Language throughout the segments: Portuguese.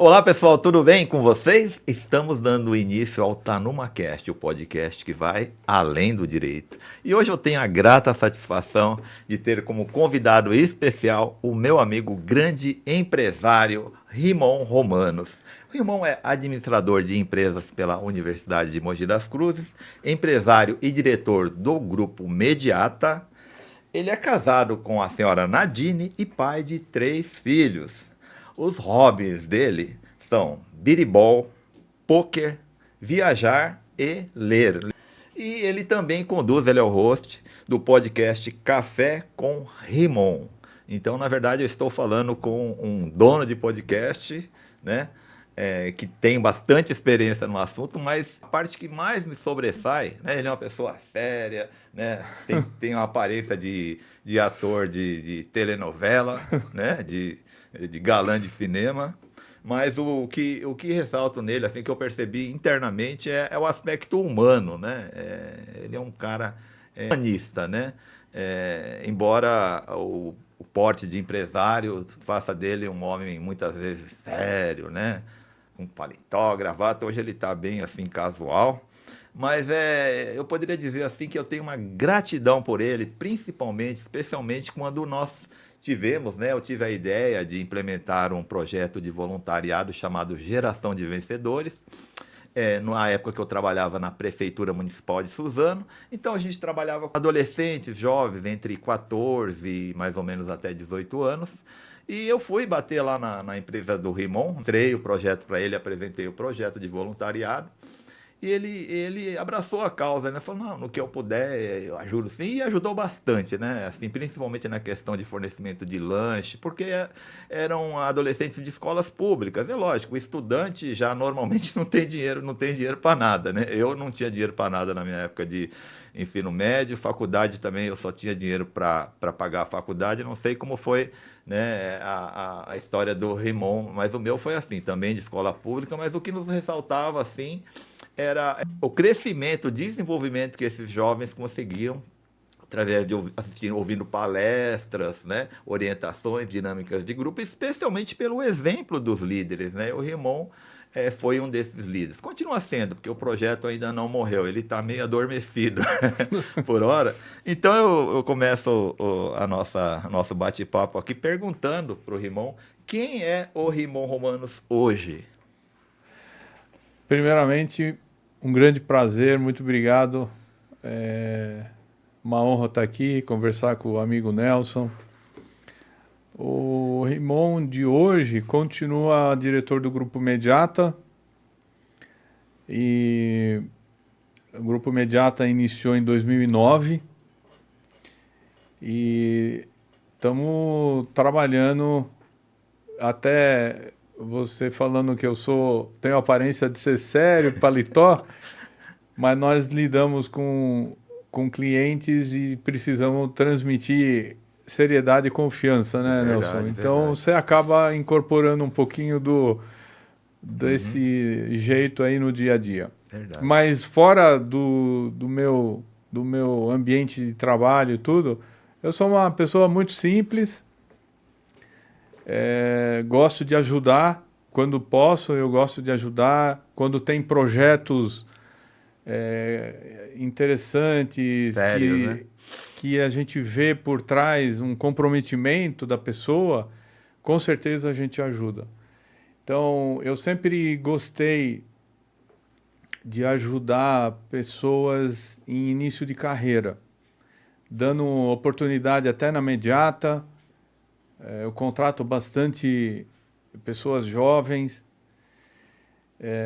Olá pessoal, tudo bem com vocês? Estamos dando início ao TanumaCast, o podcast que vai além do direito. E hoje eu tenho a grata satisfação de ter como convidado especial o meu amigo grande empresário Rimon Romanos. Rimon é administrador de empresas pela Universidade de Mogi das Cruzes, empresário e diretor do grupo Mediata. Ele é casado com a senhora Nadine e pai de 3 filhos. Os hobbies dele são biribol, pôquer, viajar e ler. E ele também conduz, ele é o host do podcast Café com Rimon. Então, na verdade, eu estou falando com um dono de podcast, né? Que tem bastante experiência no assunto, mas a parte que mais me sobressai, né? Ele é uma pessoa séria, né? Tem uma aparência de ator de telenovela, né? De galã de cinema. Mas o que ressalto nele, assim, que eu percebi internamente, é o aspecto humano, né? Ele é um cara humanista, né? Embora o porte de empresário faça dele um homem muitas vezes sério, né? Com paletó, gravata, hoje ele está bem assim, casual. Mas eu poderia dizer assim que eu tenho uma gratidão por ele, principalmente, especialmente quando nós tivemos, né? Eu tive a ideia de implementar um projeto de voluntariado chamado Geração de Vencedores, na época que eu trabalhava na Prefeitura Municipal de Suzano. Então a gente trabalhava com adolescentes, jovens, entre 14 e mais ou menos até 18 anos. E eu fui bater lá na empresa do Rimon, mostrei o projeto para ele, apresentei o projeto de voluntariado. E ele abraçou a causa, né? Falou, não, no que eu puder, eu ajudo sim, e ajudou bastante, né? Assim, principalmente na questão de fornecimento de lanche, porque eram adolescentes de escolas públicas. É lógico, o estudante já normalmente não tem dinheiro para nada, né? Eu não tinha dinheiro para nada na minha época de ensino médio, faculdade também eu só tinha dinheiro para pagar a faculdade, não sei como foi, né, a história do Rimon, mas o meu foi assim, também de escola pública, mas o que nos ressaltava assim era o crescimento, o desenvolvimento que esses jovens conseguiam através de ouvindo palestras, né, orientações, dinâmicas de grupo, especialmente pelo exemplo dos líderes, né? O Rimon foi um desses líderes. Continua sendo, porque o projeto ainda não morreu, ele está meio adormecido por hora. Então eu começo nosso bate-papo aqui perguntando para o Rimon quem é o Rimon Romanos hoje. Primeiramente, um grande prazer, muito obrigado. Uma honra estar aqui, conversar com o amigo Nelson. O Rimon de hoje continua diretor do Grupo Mediata. E o Grupo Mediata iniciou em 2009. E estamos trabalhando, até você falando que tenho a aparência de ser sério, paletó, mas nós lidamos com clientes e precisamos transmitir seriedade e confiança, né, Nelson? Verdade, Então verdade. você acaba incorporando um pouquinho desse jeito aí no dia a dia. Verdade. Mas fora do meu ambiente de trabalho e tudo, eu sou uma pessoa muito simples, gosto de ajudar quando posso, eu gosto de ajudar. Quando tem projetos interessantes Sérios, né? que a gente vê por trás um comprometimento da pessoa, com certeza a gente ajuda. Então, eu sempre gostei de ajudar pessoas em início de carreira, dando oportunidade até na Mediata. Eu contrato bastante pessoas jovens.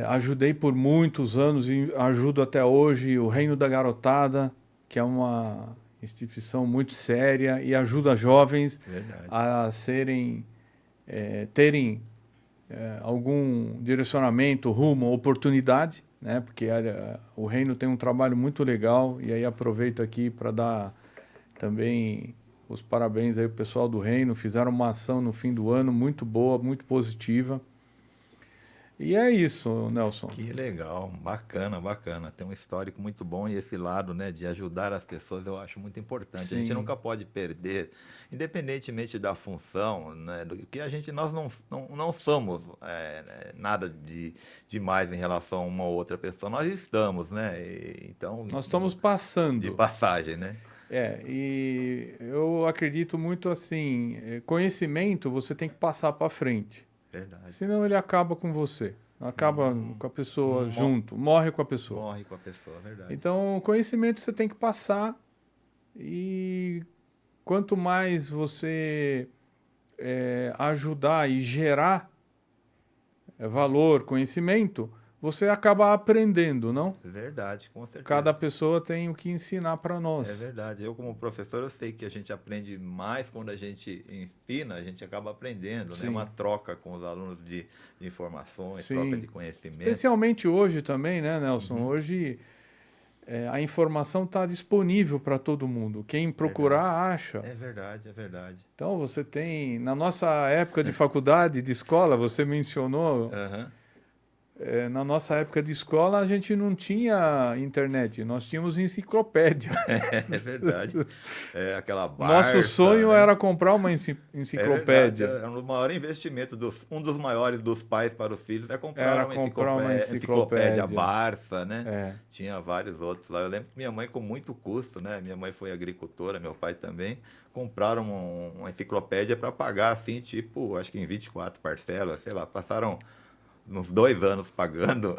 Ajudei por muitos anos e ajudo até hoje o Reino da Garotada, que é uma instituição muito séria e ajuda jovens Verdade. a terem algum direcionamento, rumo, oportunidade, né? Porque o Reino tem um trabalho muito legal, e aí aproveito aqui para dar também os parabéns aí ao pessoal do Reino. Fizeram uma ação no fim do ano muito boa, muito positiva. E é isso, Nelson. Que legal, bacana, bacana. Tem um histórico muito bom e esse lado, né, de ajudar as pessoas eu acho muito importante. A gente Sim, nunca pode perder, independentemente da função, né, do que a gente, nós não somos nada de demais em relação a uma ou outra pessoa. Nós estamos, né? Então, nós estamos de passando. passagem, né? E eu acredito muito assim, conhecimento você tem que passar para frente. Verdade. Senão ele acaba com você. Acaba com a pessoa Mo- junto, morre com a pessoa. Morre com a pessoa, verdade. Então, conhecimento você tem que passar e quanto mais você ajudar e gerar valor, conhecimento, você acaba aprendendo, não? Verdade, com Cada certeza. pessoa tem o que ensinar para É nós. verdade. Eu, como professor, eu sei que a gente aprende mais quando a gente ensina, a gente acaba aprendendo, né? Uma Sim, troca com os alunos de informações, troca de sim. conhecimento. Especialmente hoje também, né, Nelson? Uhum. Hoje a informação está disponível para todo mundo. Quem Verdade. procurar, acha. É verdade, é verdade. Então você tem, na nossa época de faculdade, de escola, você mencionou, Aham. na nossa época de escola a gente não tinha internet, nós tínhamos enciclopédia. É verdade. É aquela Nosso Barça, sonho né? era comprar uma É verdade. enciclopédia, É um dos maiores investimentos, um dos maiores dos pais para os filhos é comprar era uma comprar uma enciclopédia enciclopédia. Barça, né? É. Tinha vários outros lá. Eu lembro que minha mãe, com muito custo, né? Minha mãe foi agricultora, meu pai também, compraram uma enciclopédia para pagar, assim, tipo, acho que em 24 parcelas, sei lá, passaram uns 2 anos pagando,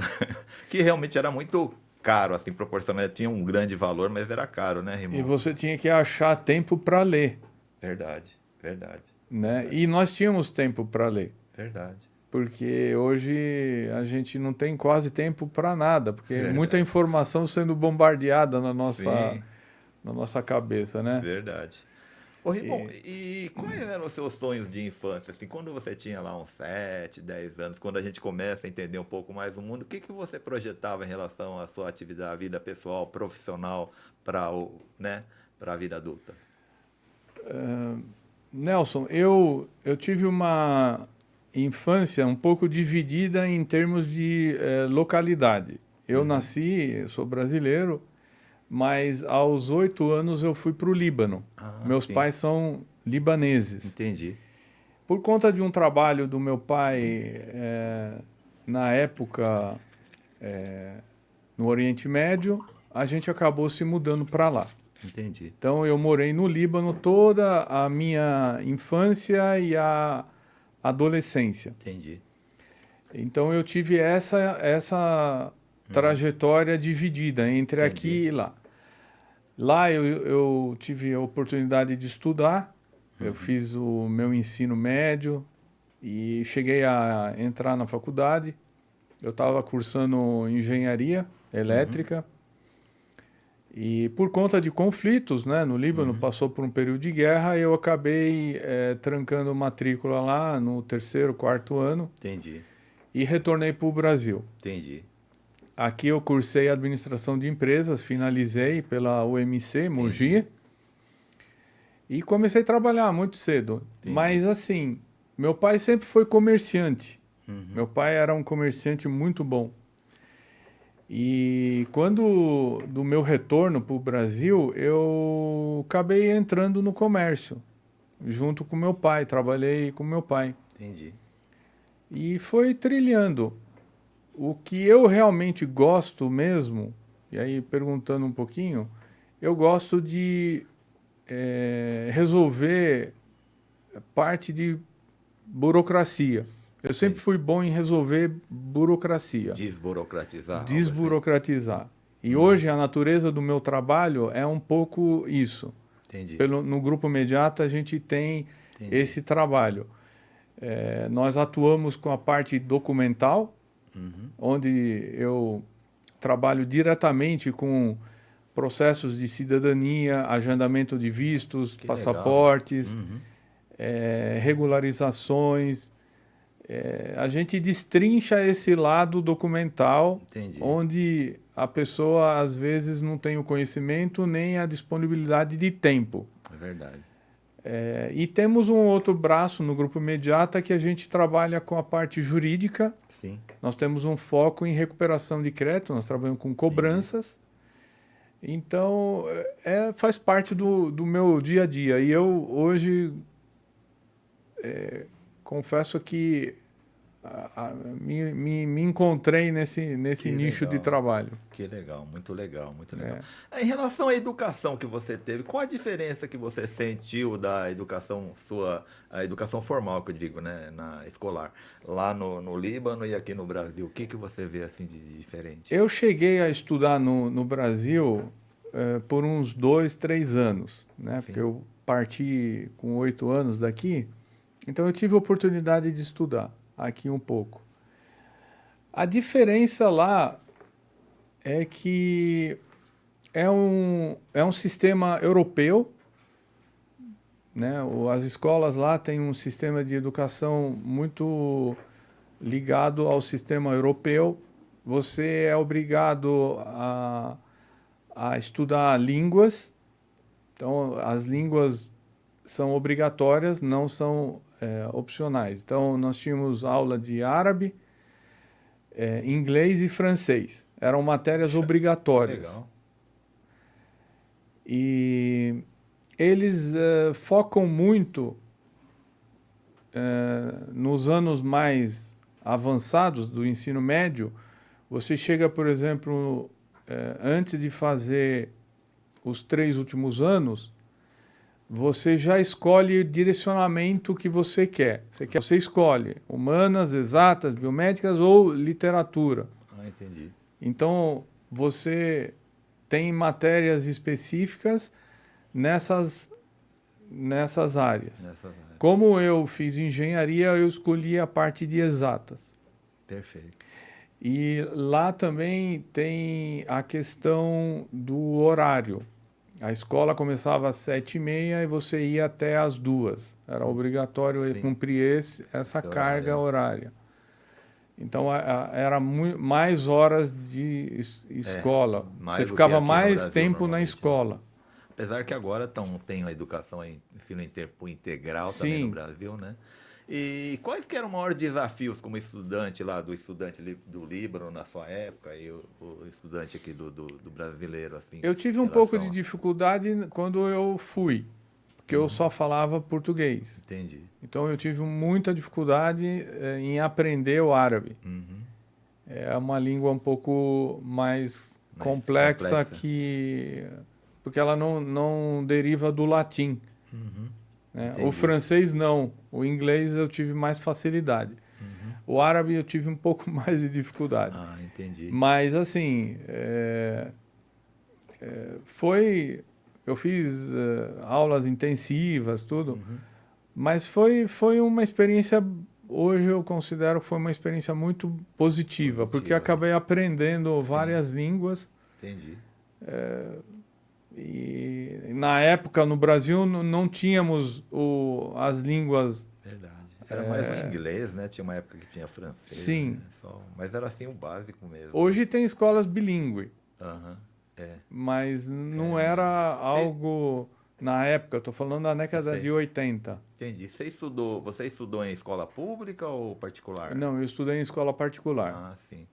que realmente era muito caro, assim, proporcional. Tinha um grande valor, mas era caro, né, E Raimundo? você tinha que achar tempo para ler, Verdade, verdade, né? verdade, E nós tínhamos tempo para ler. verdade, Porque hoje a gente não tem quase tempo para nada, porque muita verdade. informação sendo bombardeada Sim, na nossa cabeça, né? verdade. Ô, Rimon, E, e quais eram os seus sonhos de infância? Assim, quando você tinha lá uns 7, 10 anos, quando a gente começa a entender um pouco mais o mundo, o que que você projetava em relação à sua atividade, à vida pessoal, profissional, para né, para a vida adulta? Nelson, eu tive uma infância um pouco dividida em termos de localidade. Eu Uhum. nasci, sou brasileiro, mas aos 8 anos eu fui para o Líbano. Ah, Meus sim, pais são libaneses. entendi. Por conta de um trabalho do meu pai, na época, no Oriente Médio, a gente acabou se mudando para lá. Entendi, Então eu morei no Líbano toda a minha infância e a adolescência. entendi, Então eu tive essa trajetória dividida entre entendi. aqui e lá. Lá eu tive a oportunidade de estudar, eu fiz o meu ensino médio e cheguei a entrar na faculdade. Eu estava cursando engenharia Uhum, elétrica e por conta de conflitos, né, no Líbano, uhum, passou por um período de guerra, eu acabei trancando matrícula lá no terceiro, quarto ano entendi, e retornei para o Brasil. entendi, Aqui eu cursei administração de empresas, finalizei pela UMC entendi, Mogi e comecei a trabalhar muito cedo. entendi. Mas assim, meu pai sempre foi comerciante. Uhum, Meu pai era um comerciante muito bom. E quando do meu retorno para o Brasil, eu acabei entrando no comércio, junto com meu pai, trabalhei com meu pai. entendi. E foi trilhando. O que eu realmente gosto mesmo, e aí perguntando um pouquinho, eu gosto de resolver parte de burocracia. Eu sempre Sei. fui bom em resolver burocracia, Desburocratizar, algo assim. desburocratizar. E hoje a natureza do meu trabalho é um pouco isso. Entendi, No grupo Mediata a gente tem entendi. esse trabalho. Nós atuamos com a parte documental, Uhum. onde eu trabalho diretamente com processos de cidadania, agendamento de vistos, Que legal. passaportes, Uhum. regularizações. A gente destrincha esse lado documental, Entendi. onde a pessoa às vezes não tem o conhecimento nem a disponibilidade de tempo. É verdade. E temos um outro braço no Grupo Imediata que a gente trabalha com a parte jurídica. Sim. Nós temos um foco em recuperação de crédito, nós trabalhamos com cobranças. Então, faz parte do meu dia a dia. E eu hoje confesso que me encontrei nesse nicho de trabalho. Que legal, muito legal, muito legal. Em relação à educação que você teve, qual a diferença que você sentiu da educação sua, a educação formal, que eu digo, né, na escolar, lá no Líbano e aqui no Brasil? O que você vê assim de diferente? Eu cheguei a estudar no Brasil por uns 2, 3 anos, né? Porque eu parti com 8 anos daqui, então eu tive a oportunidade de estudar aqui um pouco. A diferença lá é que é um sistema europeu, né? As escolas lá têm um sistema de educação muito ligado ao sistema europeu. Você é obrigado a estudar línguas, então as línguas são obrigatórias, não são opcionais. Então nós tínhamos aula de árabe, inglês e francês. Eram matérias obrigatórias. Legal. E eles focam muito nos anos mais avançados do ensino médio. Você chega, por exemplo, antes de fazer os 3 últimos anos, você já escolhe o direcionamento que você quer. Você escolhe humanas, exatas, biomédicas ou literatura. Ah, entendi. Então, você tem matérias específicas nessas áreas. Como eu fiz engenharia, eu escolhi a parte de exatas. Perfeito. E lá também tem a questão do horário. A escola começava às 7h30 e você ia até às 2h. Era obrigatório cumprir essa carga horária. Então, era mais horas de escola. Você ficava mais tempo na escola. Apesar que agora tem a educação em ensino integral também no Brasil, né? E quais que eram os maiores desafios como estudante lá, do Líbano na sua época e o estudante aqui do brasileiro, assim? Eu tive um pouco de dificuldade quando eu fui, porque eu só falava português. Entendi. Então eu tive muita dificuldade em aprender o árabe. É uma língua um pouco mais complexa porque ela não deriva do latim. O francês não, o inglês eu tive mais facilidade. O árabe eu tive um pouco mais de dificuldade. Ah, entendi. Mas assim, eu fiz aulas intensivas, tudo, mas foi uma experiência, hoje eu considero que foi uma experiência muito positiva, porque acabei aprendendo várias línguas. Entendi. E na época no Brasil não tínhamos as línguas. Verdade. Era mais o inglês, né? Tinha uma época que tinha francês. Sim. Né? Mas era assim o básico mesmo. Hoje tem escolas bilíngue. É. Mas não era algo na época, estou falando da década de 80. Entendi. Você estudou em escola pública ou particular? Não, eu estudei em escola particular. Ah, sim.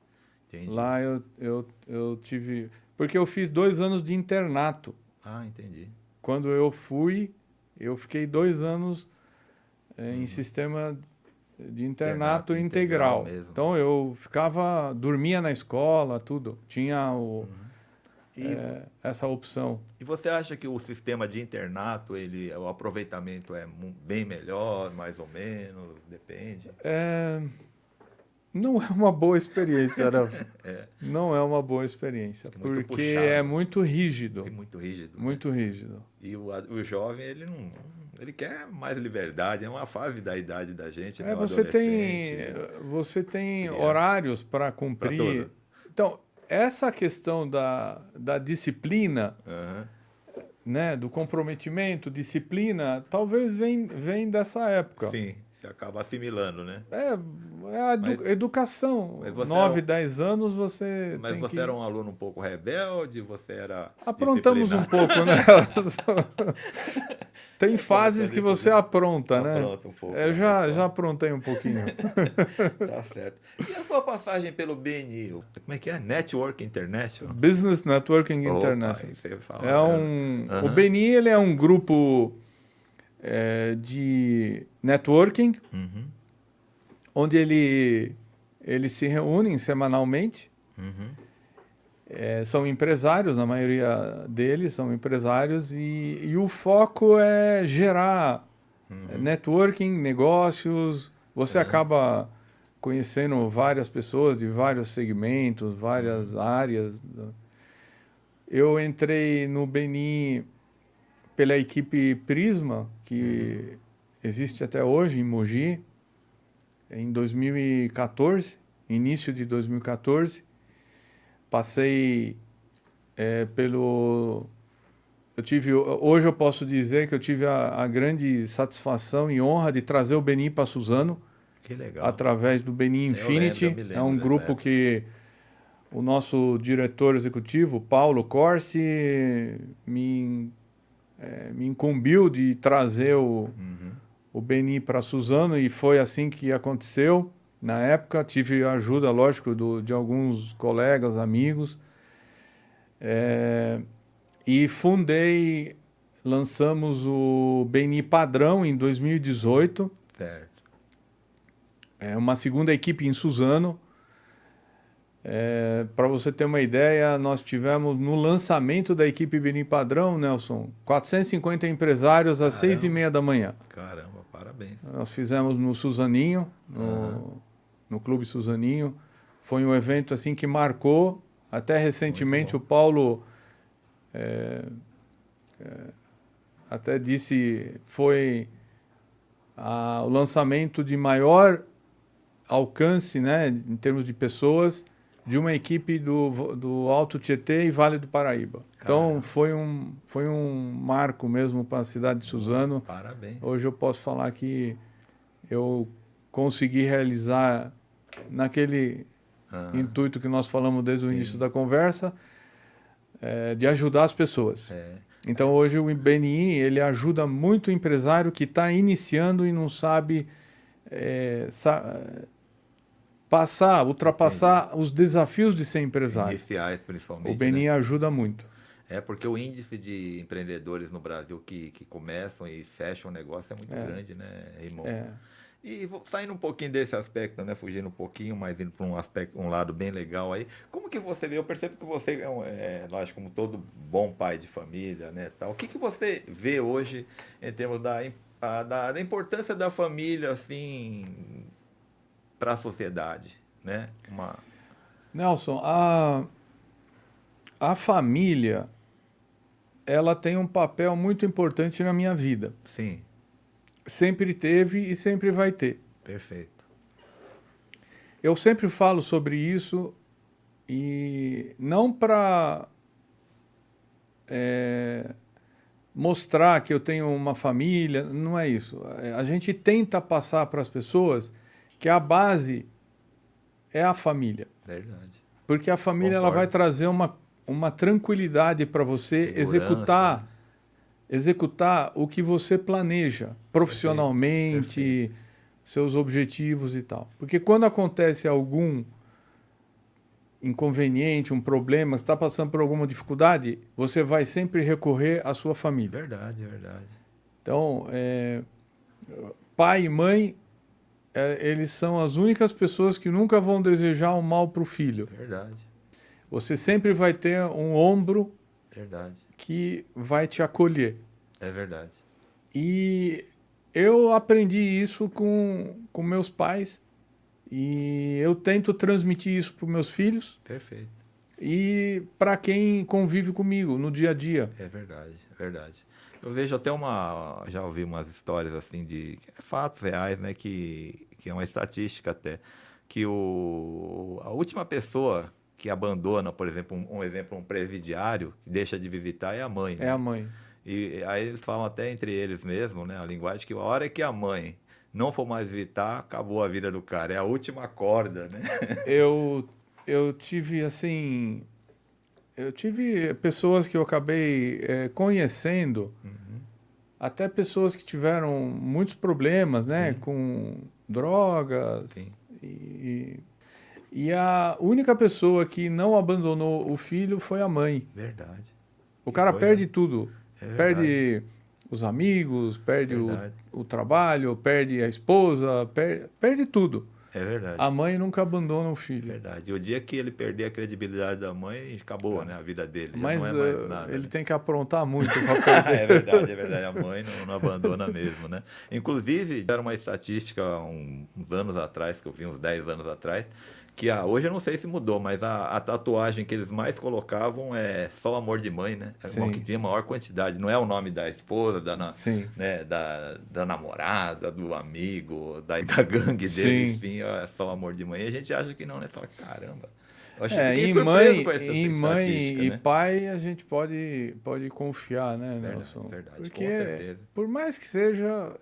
Entendi. Lá eu tive... Porque eu fiz 2 anos de internato. Ah, entendi. Quando eu fui, eu fiquei 2 anos em sistema de internato integral. Então eu dormia na escola, tudo. Tinha essa opção. E você acha que o sistema de internato, o aproveitamento é bem melhor, mais ou menos? Depende? Não é uma boa experiência, Nelson. Não é uma boa experiência, porque puxado, é muito rígido. Muito rígido. Muito rígido. E o jovem, ele quer mais liberdade, é uma fase da idade da gente. Você tem horários para cumprir. Então, essa questão da disciplina, né, do comprometimento, disciplina, talvez vem dessa época. Sim. Você acaba assimilando, né? Educação. 9, 10 anos você Mas você era um aluno um pouco rebelde? Você era aprontamos um pouco, né? Tem fases que você apronta, né? Apronta um pouco. Eu já aprontei um pouquinho. Tá certo. E a sua passagem pelo BNI? Como é que é? Network International? Business Networking Opa, International. aí você fala. O BNI ele é um grupo de networking, Uhum, onde eles se reúnem semanalmente. uhum, São empresários, na maioria deles são empresários, e o foco é gerar networking, negócios. Você acaba conhecendo várias pessoas de vários segmentos, várias áreas. Eu entrei no BNI pela equipe Prisma, que existe até hoje em Mogi, em 2014, início de 2014. Passei hoje eu posso dizer que eu tive a grande satisfação e honra de trazer o BNI para Suzano, que legal. através do BNI Infinity. me lembro É um dessa grupo época. que o nosso diretor executivo, Paulo Corsi, me incumbiu de trazer o BNI para Suzano, e foi assim que aconteceu. Na época, tive a ajuda, lógico, de alguns colegas, amigos. E lançamos o BNI Padrão em 2018. Certo. Uma segunda equipe em Suzano. Para você ter uma ideia, nós tivemos no lançamento da equipe BNI Padrão, Nelson, 450 empresários às 6h30 da manhã. Caramba, parabéns. Nós fizemos no Suzaninho, no Clube Suzaninho. Foi um evento assim que marcou. Até recentemente o Paulo até disse, foi o lançamento de maior alcance, né, em termos de pessoas, de uma equipe do Alto Tietê e Vale do Paraíba. Então foi um marco mesmo para a cidade de Suzano. Parabéns. Hoje eu posso falar que eu consegui realizar naquele intuito que nós falamos desde o início da conversa, de ajudar as pessoas. Então hoje o BNI ele ajuda muito o empresário que está iniciando e não sabe ultrapassar os desafios de ser empresário. Iniciais, principalmente. O BNI né? ajuda muito. Porque o índice de empreendedores no Brasil que começam e fecham o negócio é muito grande, né, Raimon? E saindo um pouquinho desse aspecto, né, fugindo um pouquinho, mas indo para um lado bem legal aí, como que você vê? Eu percebo que você lógico, como todo bom pai de família, né, tal. O que você vê hoje em termos da importância da família, assim, para a sociedade, né? Nelson, a família, ela tem um papel muito importante na minha vida. Sim. Sempre teve e sempre vai ter. Perfeito. Eu sempre falo sobre isso, e não para mostrar que eu tenho uma família, não é isso. A gente tenta passar para as pessoas que a base é a família. Verdade. Porque a família ela vai trazer uma tranquilidade para você executar o que você planeja profissionalmente, Perfeito. seus objetivos e tal. Porque quando acontece algum inconveniente, um problema, está passando por alguma dificuldade, você vai sempre recorrer à sua família. Verdade, verdade. Então, pai e mãe, eles são as únicas pessoas que nunca vão desejar o mal para o filho. Verdade. Você sempre vai ter um ombro que vai te acolher. É verdade. E eu aprendi isso com meus pais, e eu tento transmitir isso para os meus filhos. Perfeito. E para quem convive comigo no dia a dia. É verdade, é verdade. Eu vejo até já ouvi umas histórias assim de fatos reais, né, que é uma estatística até, que a última pessoa que abandona, por exemplo, um presidiário, que deixa de visitar, é a mãe. É, né? A mãe. E aí eles falam até entre eles mesmo, né, a linguagem, que a hora que a mãe não for mais visitar, acabou a vida do cara. É a última corda, né? Eu tive, assim... Eu tive pessoas que eu acabei conhecendo até pessoas que tiveram muitos problemas, né, com drogas. Sim. E a única pessoa que não abandonou o filho foi a mãe. Verdade. O Que cara coisa, perde né? tudo. É verdade. Perde os amigos, perde Verdade. o trabalho, perde a esposa, perde tudo. É verdade. A mãe nunca abandona o É filho. verdade. E o dia que ele perder a credibilidade da mãe, acabou, né? A vida dele. Já Mas não é mais nada. ele Né? tem que aprontar muito para perder. É verdade, é verdade. A mãe não abandona mesmo, né? Inclusive, era uma estatística uns anos atrás, que eu vi uns 10 anos atrás, que hoje eu não sei se mudou, mas a tatuagem que eles mais colocavam é só amor de mãe, né? É uma que Sim, tinha maior quantidade. Não é o nome da esposa, sim, né, da namorada, do amigo, da gangue dele, sim. enfim, é só amor de mãe. E a gente acha que não, né? Fala, caramba. Eu É, fiquei surpreso com essa em mãe estatística, e né? pai a gente pode confiar, né, Verdade, Nelson? verdade, com Porque certeza. por mais que seja,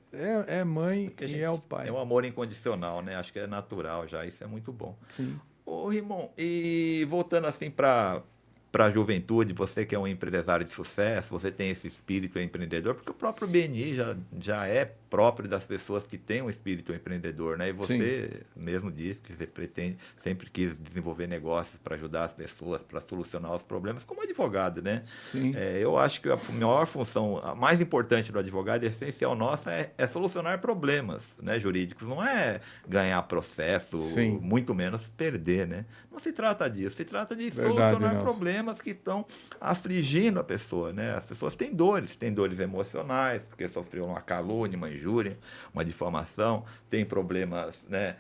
é mãe Porque a e gente é o é pai. um amor incondicional, né? Acho que é natural já, isso é muito bom. Sim, Ô, Rimon, e voltando assim para a juventude, você que é um empresário de sucesso, você tem esse espírito empreendedor, porque o próprio BNI já é próprio das pessoas que têm um espírito empreendedor, né? E sim, você mesmo disse que você pretende, sempre quis desenvolver negócios para ajudar as pessoas, para solucionar os problemas, como advogado, né? sim, Eu acho que a maior função, a mais importante do advogado, essencial nossa, é solucionar problemas, né, jurídicos. Não é ganhar processo, sim. muito menos perder, né? Não se trata disso, se trata de Verdade, solucionar Nelson. problemas que estão afligindo a pessoa, né? As pessoas têm dores emocionais, porque sofreu uma calúnia, uma injúria, uma difamação, tem problemas, né,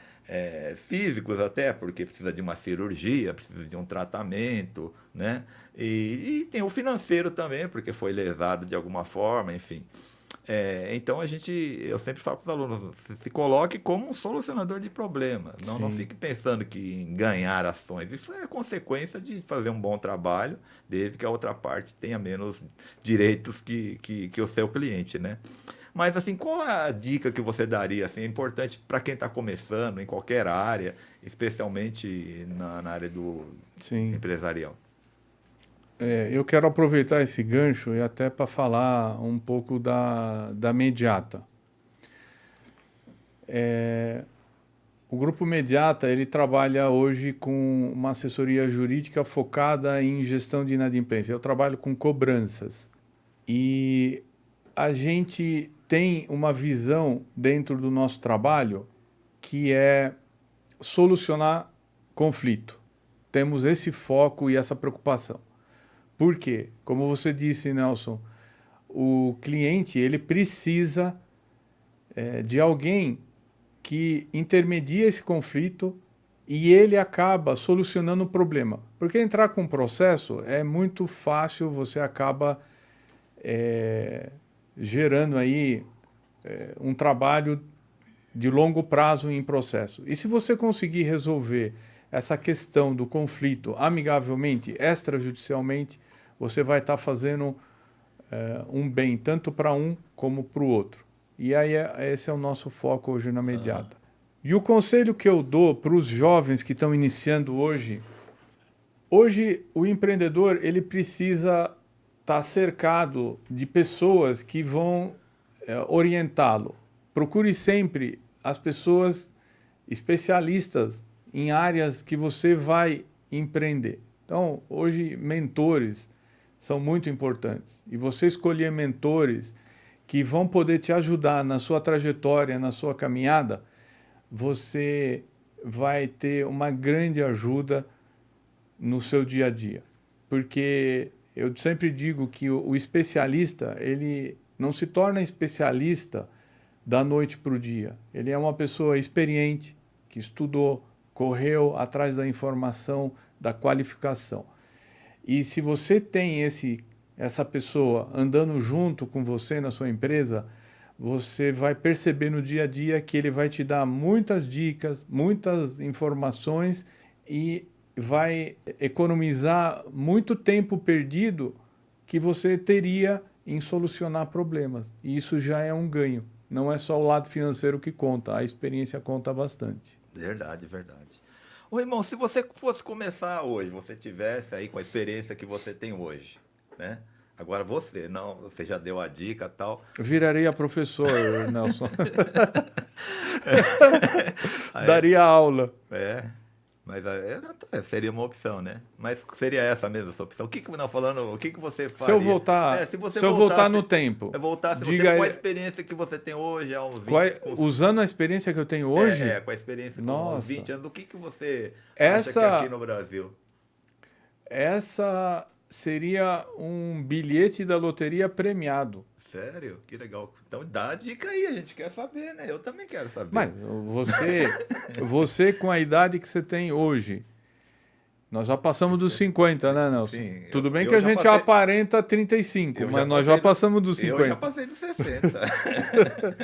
físicos até, porque precisa de uma cirurgia, precisa de um tratamento, né? E tem o financeiro também, porque foi lesado de alguma forma, enfim. Então eu sempre falo para os alunos, se coloque como um solucionador de problemas. Não Sim, fique pensando que em ganhar ações. Isso é consequência de fazer um bom trabalho, desde que a outra parte tenha menos direitos que o seu cliente, né? Mas assim, qual é a dica que você daria? Assim, é importante para quem está começando em qualquer área, especialmente na área do sim. empresarial. Eu quero aproveitar esse gancho e até para falar um pouco da Mediata. O Grupo Mediata, ele trabalha hoje com uma assessoria jurídica focada em gestão de inadimplência. Eu trabalho com cobranças. E a gente tem uma visão dentro do nosso trabalho que é solucionar conflito. Temos esse foco e essa preocupação. Por quê? Como você disse, Nelson, o cliente ele precisa de alguém que intermedia esse conflito e ele acaba solucionando o problema. Porque entrar com um processo é muito fácil, você acaba gerando aí um trabalho de longo prazo em processo. E se você conseguir resolver essa questão do conflito amigavelmente, extrajudicialmente, você vai estar fazendo um bem tanto para um como para o outro. E aí esse é o nosso foco hoje na Aham. Mediata. E o conselho que eu dou para os jovens que estão iniciando hoje o empreendedor ele precisa estar cercado de pessoas que vão orientá-lo. Procure sempre as pessoas especialistas em áreas que você vai empreender. Então, hoje, mentores são muito importantes. E você escolher mentores que vão poder te ajudar na sua trajetória, na sua caminhada, você vai ter uma grande ajuda no seu dia a dia. Porque eu sempre digo que o especialista, ele não se torna especialista da noite para o dia. Ele é uma pessoa experiente, que estudou, correu atrás da informação, da qualificação. E se você tem essa pessoa andando junto com você na sua empresa, você vai perceber no dia a dia que ele vai te dar muitas dicas, muitas informações e vai economizar muito tempo perdido que você teria em solucionar problemas. E isso já é um ganho. Não é só o lado financeiro que conta, a experiência conta bastante. Verdade, verdade. Ô, irmão, se você fosse começar hoje, você tivesse aí com a experiência que você tem hoje, né? Agora você, não, você já deu a dica e tal. Eu viraria professor, Nelson. Aí, Daria aula. é, mas seria uma opção, né? Mas seria essa mesmo a sua opção. Não, falando, o que você Se eu faria? voltar, Se você se eu voltar no tempo, voltasse no diga tempo, qual a aí, experiência que você tem hoje, há uns 20, usando a experiência que eu tenho hoje, com a experiência com uns nossa, 20 anos, o que você acha que aqui essa, no Brasil? essa seria um bilhete da loteria premiado. Sério? Que legal. Então dá a dica aí, a gente quer saber, né? Eu também quero saber. Mas você com a idade que você tem hoje, nós já passamos dos 50, né, Nelson? Sim, Tudo bem eu que a já gente passei- aparenta 35, eu mas já nós passei já passamos dos Eu já 50. passei dos 60.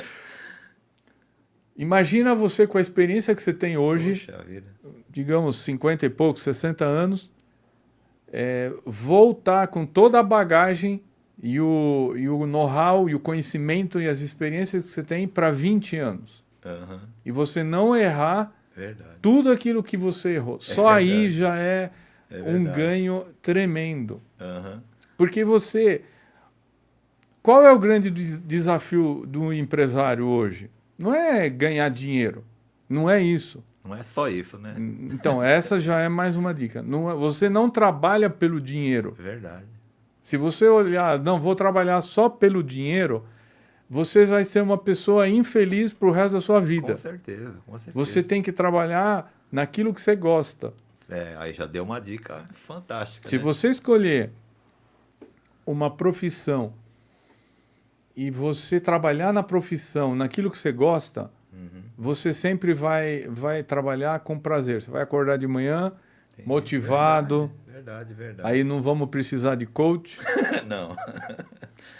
Imagina você com a experiência que você tem hoje, Poxa vida. digamos 50 e poucos, 60 anos, voltar com toda a bagagem e o know-how e o conhecimento e as experiências que você tem para 20 anos. Aham, E você não errar verdade. tudo aquilo que você errou. Só aí verdade. já é É um verdade. ganho tremendo. Aham. Porque você... Qual é o grande desafio do empresário hoje? Não é ganhar dinheiro. Não é isso. Não é só isso, né? Então, essa já é mais uma dica. Você não trabalha pelo dinheiro. É verdade. Se você olhar, não, vou trabalhar só pelo dinheiro, você vai ser uma pessoa infeliz pro resto da sua vida. Com certeza, com certeza. Você tem que trabalhar naquilo que você gosta. Aí já deu uma dica fantástica, Se né? você escolher uma profissão e você trabalhar na profissão, naquilo que você gosta, você sempre vai trabalhar com prazer. Você vai acordar de manhã Entendi. motivado. Verdade, verdade. Aí não vamos precisar de coach, Não.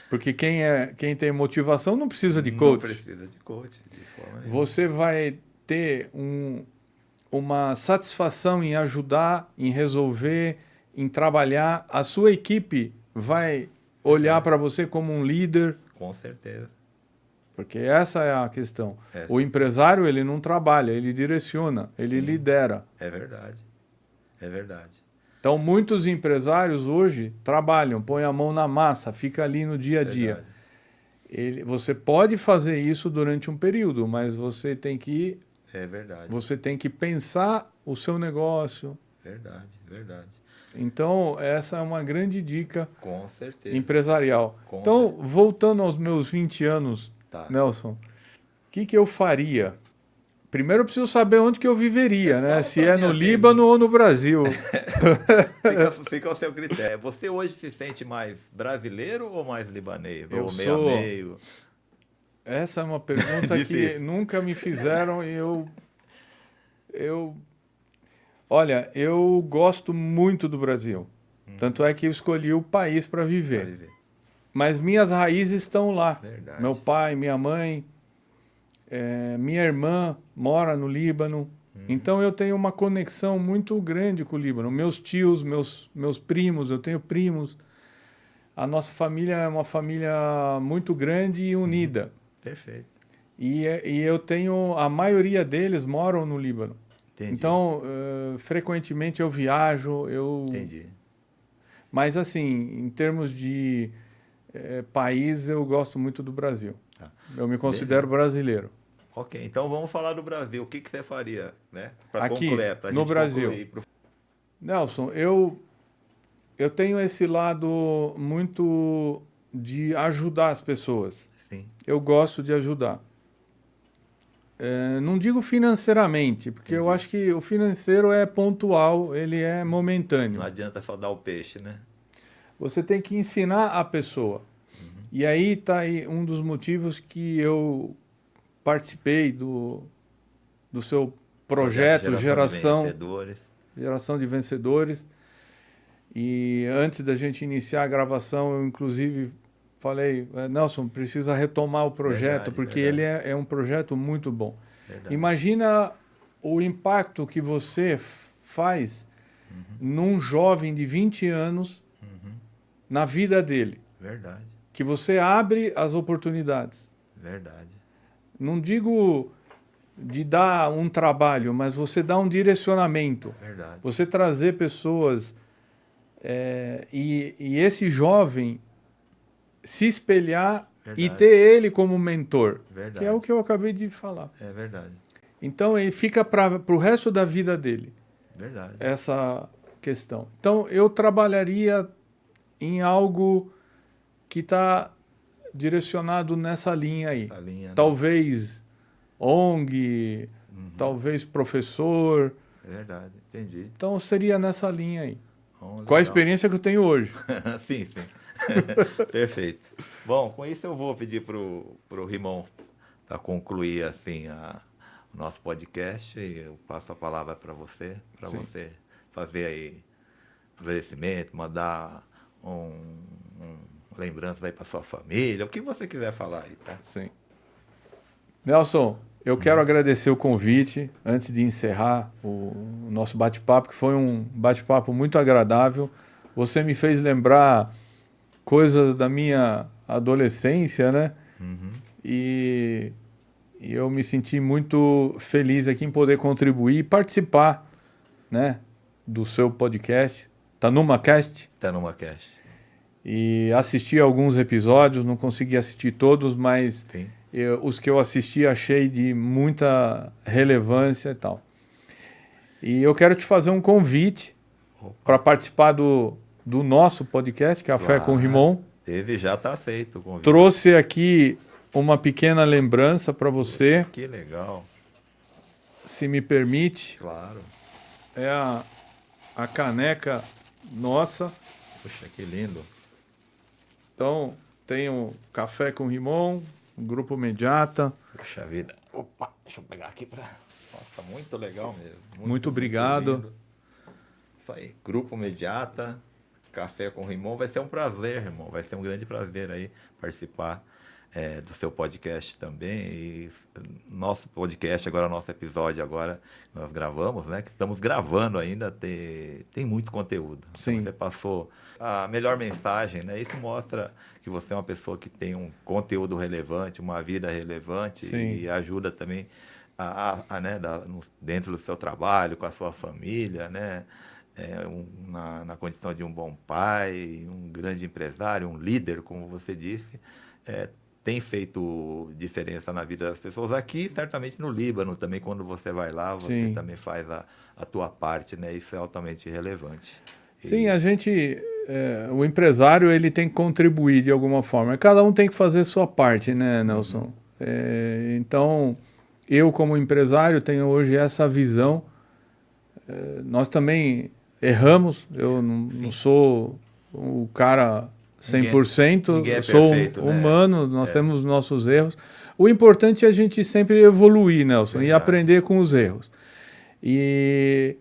porque quem tem motivação não precisa de Não coach. precisa de coach, de forma nenhuma. Você vai ter uma satisfação em ajudar, em resolver, em trabalhar. A sua equipe vai olhar para você como um líder, Com certeza. porque essa é a questão. Essa. O empresário, ele não trabalha, ele direciona, ele Sim. lidera. É verdade. É verdade. Então, muitos empresários hoje trabalham, põem a mão na massa, fica ali no dia a dia. Verdade. Você pode fazer isso durante um período, mas você tem que É verdade. pensar o seu negócio. Verdade, verdade. Então, essa é uma grande dica Com certeza. empresarial. Com Então, voltando aos meus 20 anos, Tá. Nelson, o que eu faria? Primeiro eu preciso saber onde que eu viveria, né? fala Se pra é mim no assim, Líbano ou no Brasil. Fica ao seu critério. Você hoje se sente mais brasileiro ou mais libanês? Eu Ou meio sou- a meio? Essa é uma pergunta que Difícil. nunca me fizeram e Olha, eu gosto muito do Brasil. Tanto é que eu escolhi o país para Pra viver. viver. Mas minhas raízes estão lá. Verdade. Meu pai, minha mãe, minha irmã mora no Líbano. Então eu tenho uma conexão muito grande com o Líbano. Meus tios, meus primos, eu tenho primos. A nossa família é uma família muito grande e unida. Perfeito. E eu tenho, a maioria deles moram no Líbano. Entendi. Então, frequentemente eu viajo, Entendi. mas assim, em termos de país, eu gosto muito do Brasil. Tá. Eu me considero brasileiro. Ok, então vamos falar do Brasil. O que você faria, né? Para Aqui, concluir, pra no gente Brasil. concluir pro- Nelson, eu tenho esse lado muito de ajudar as pessoas. Sim. Eu gosto de ajudar. Não digo financeiramente, porque eu Entendi. acho que o financeiro é pontual, ele é momentâneo. Não adianta só dar o peixe, né? Você tem que ensinar a pessoa. E aí está aí um dos motivos que eu participei do seu projeto de Geração Vencedores. de Vencedores. E antes da gente iniciar a gravação, eu inclusive falei, Nelson, precisa retomar o projeto, Verdade, porque verdade. ele é um projeto muito bom. Verdade. Imagina o impacto que você faz num jovem de 20 anos na vida dele. Verdade. Que você abre as oportunidades. Verdade. Não digo de dar um trabalho, mas você dá um direcionamento. Verdade. Você trazer pessoas e esse jovem se espelhar Verdade. e ter ele como mentor, Verdade. que é o que eu acabei de falar. É verdade. Então, ele fica para o resto da vida dele, Verdade. essa questão. Então, eu trabalharia em algo que está direcionado nessa linha aí. Essa linha, né? Talvez ONG, talvez professor. É verdade, entendi. Então, seria nessa linha aí. Bom, Com a legal. experiência que eu tenho hoje. Sim, sim. Perfeito. Bom, com isso eu vou pedir pro Rimão para concluir assim o nosso podcast e eu passo a palavra para Sim. você fazer aí agradecimento, mandar lembranças aí para sua família, o que você quiser falar aí, tá? Sim. Nelson, eu quero agradecer o convite antes de encerrar o nosso bate-papo, que foi um bate-papo muito agradável. Você me fez lembrar coisas da minha adolescência, né? E eu me senti muito feliz aqui em poder contribuir e participar, né, do seu podcast, TanumaCast, Tá numa cast. e assisti alguns episódios, não consegui assistir todos, mas Sim. os que eu assisti achei de muita relevância e tal. E eu quero te fazer um convite para participar do nosso podcast, Café com Rimon. Ele já está aceito o convite. Trouxe aqui uma pequena lembrança para você, Que legal. se me permite. Claro. É a caneca nossa. Puxa, que lindo. Então, tem o Café com Rimon, o Grupo Mediata. Puxa vida. Opa, deixa eu pegar aqui para... Nossa, muito legal mesmo. Muito obrigado. Lindo. Isso aí. Grupo Mediata, Café com Rimon. Vai ser um prazer, irmão. Vai ser um grande prazer aí participar do seu podcast também. E nosso podcast, agora nosso episódio agora, nós gravamos, né? Que estamos gravando ainda, tem muito conteúdo. Sim. Então, você passou a melhor mensagem, né? Isso mostra que você é uma pessoa que tem um conteúdo relevante, uma vida relevante. Sim. E ajuda também né, dentro do seu trabalho, com a sua família, né? Na condição de um bom pai, um grande empresário, um líder, como você disse, tem feito diferença na vida das pessoas aqui, certamente no Líbano também, quando você vai lá, você Sim. também faz a tua parte, né? Isso é altamente relevante. Sim, a gente, o empresário, ele tem que contribuir de alguma forma. Cada um tem que fazer sua parte, né, Nelson? Então, eu como empresário tenho hoje essa visão. Nós também erramos, eu não sou o cara 100%, Ninguém é eu sou perfeito, né? humano, nós temos nossos erros. O importante é a gente sempre evoluir, Nelson, e Verdade. aprender com os erros. E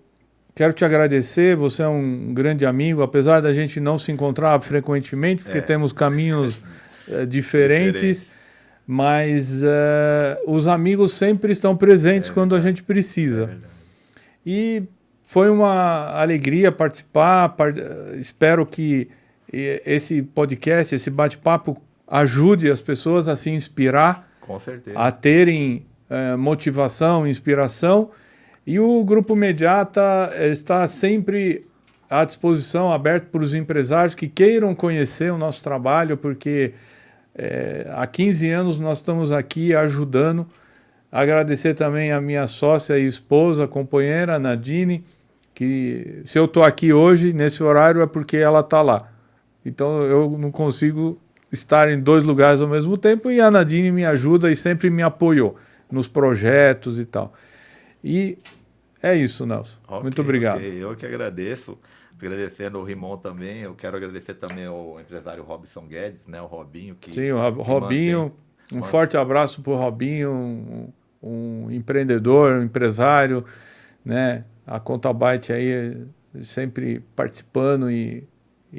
quero te agradecer, você é um grande amigo, apesar da gente não se encontrar frequentemente, porque temos caminhos diferentes, mas os amigos sempre estão presentes quando a gente precisa. verdade. E foi uma alegria participar, espero que esse podcast, esse bate-papo ajude as pessoas a se inspirar, Com certeza. a terem motivação, inspiração. E o Grupo Mediata está sempre à disposição, aberto para os empresários que queiram conhecer o nosso trabalho, porque há 15 anos nós estamos aqui ajudando. Agradecer também a minha sócia e esposa, companheira, Nadine, que se eu estou aqui hoje, nesse horário, é porque ela está lá. Então eu não consigo estar em dois lugares ao mesmo tempo e a Nadine me ajuda e sempre me apoiou nos projetos e tal. E é isso, Nelson. Ok, Muito obrigado. ok. Eu que agradeço. Agradecendo o Rimon também. Eu quero agradecer também ao empresário Robson Guedes, né? O Robinho. Sim, o Robinho. Um forte abraço para o Robinho, um empreendedor, um empresário, né? A Contabyte aí sempre participando e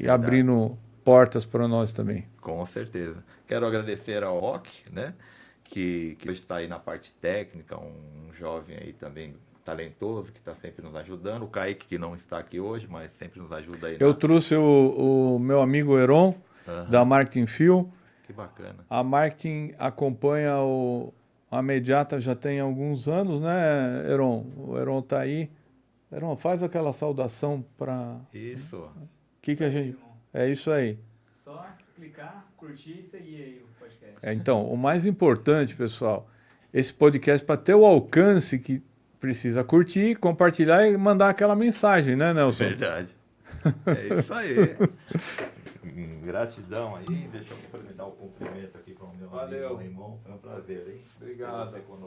abrindo portas para nós também. Com certeza. Quero agradecer ao Rock, né? Que hoje está aí na parte técnica, um jovem aí também talentoso, que está sempre nos ajudando. O Kaique, que não está aqui hoje, mas sempre nos ajuda aí. Eu trouxe o meu amigo Heron, da Marketing Feel. Que bacana. A Marketing acompanha a Mediata já tem alguns anos, né, Heron? O Heron está aí. Heron, faz aquela saudação para... Isso. Que a gente... É isso aí. Só clicar, curtir e seguir aí o podcast. Então, o mais importante, pessoal, esse podcast para ter o alcance que precisa curtir, compartilhar e mandar aquela mensagem, né, Nelson? Verdade. É isso aí. Gratidão aí. Deixa eu dar o cumprimento aqui para o meu amigo Raimon. Foi um prazer, hein? Obrigado. Ter você conosco.